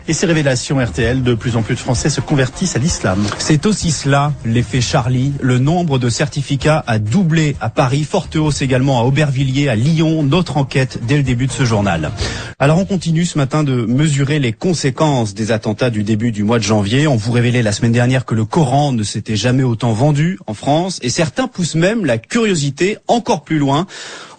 Et ces révélations RTL, de plus en plus de Français se convertissent à l'islam. C'est aussi cela, l'effet Charlie. Le nombre de certificats a doublé à Paris, forte hausse également à Aubervilliers, à Lyon. Notre enquête dès le début de ce journal. Alors on continue ce matin de mesurer les conséquences des attentats du début du mois de janvier. On vous révélait la semaine dernière que le Coran ne s'était jamais autant vendu en France. Et certains poussent même la curiosité encore plus loin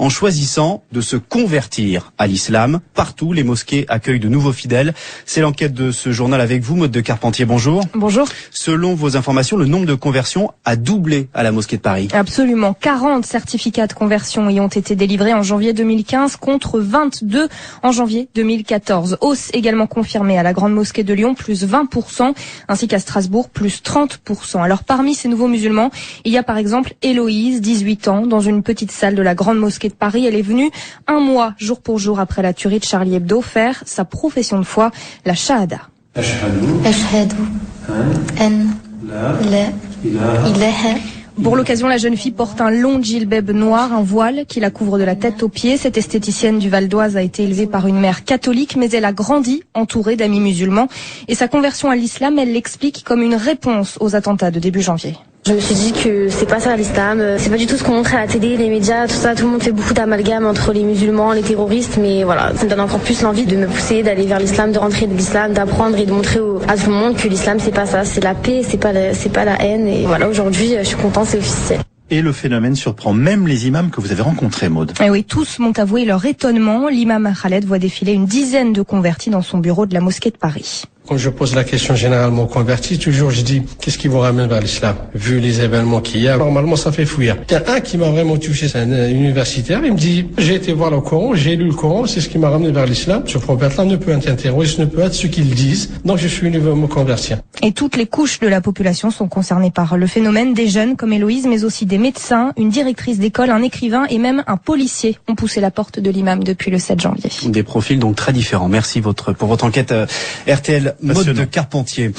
en choisissant de se convertir à l'islam. Partout, les mosquées accueillent de nouveaux fidèles. C'est l'enquête de ce journal avec vous, Maude de Carpentier. Bonjour. Bonjour. Selon vos informations, le nombre de conversions a doublé à la mosquée de Paris. Absolument. 40 certificats de conversion y ont été délivrés en janvier 2015 contre 22 en janvier 2014. Hausse également confirmée à la Grande Mosquée de Lyon, plus 20%, ainsi qu'à Strasbourg, plus 30%. Alors parmi ces nouveaux musulmans, il y a par exemple Héloïse, 18 ans, dans une petite salle de la Grande Mosquée de Paris. Elle est venue un mois, jour pour jour, après la tuerie de Charlie Hebdo, faire sa profession de foi, la Shahada. Ashhadu an la ilaha. Pour l'occasion, la jeune fille porte un long djilbab noir, un voile qui la couvre de la tête aux pieds. Cette esthéticienne du Val d'Oise a été élevée par une mère catholique, mais elle a grandi entourée d'amis musulmans. Et sa conversion à l'islam, elle l'explique comme une réponse aux attentats de début janvier. Je me suis dit que c'est pas ça l'islam, c'est pas du tout ce qu'on montre à la télé, les médias, tout ça, tout le monde fait beaucoup d'amalgames entre les musulmans, les terroristes, mais voilà, ça me donne encore plus l'envie de me pousser, d'aller vers l'islam, de rentrer de l'islam, d'apprendre et de montrer à tout le monde que l'islam c'est pas ça, c'est la paix, c'est pas la haine, et voilà, aujourd'hui je suis contente, c'est officiel. Et le phénomène surprend même les imams que vous avez rencontrés, Maude. Et oui, tous m'ont avoué leur étonnement. L'imam Khaled voit défiler une dizaine de convertis dans son bureau de la mosquée de Paris. Quand je pose la question généralement aux convertis, toujours je dis qu'est-ce qui vous ramène vers l'islam? Vu les événements qu'il y a, normalement ça fait fouiller. Il y a un qui m'a vraiment touché, c'est un universitaire, il me dit j'ai été voir le Coran, j'ai lu le Coran, c'est ce qui m'a ramené vers l'islam. Ce prophète-là ne peut être un terroriste, ne peut être ce qu'ils disent, donc je suis venu me convertir. Et toutes les couches de la population sont concernées par le phénomène. Des jeunes comme Héloïse, mais aussi des médecins, une directrice d'école, un écrivain et même un policier ont poussé la porte de l'imam depuis le 7 janvier. Des profils donc très différents. Merci pour votre enquête RTL, Maude de Carpentier.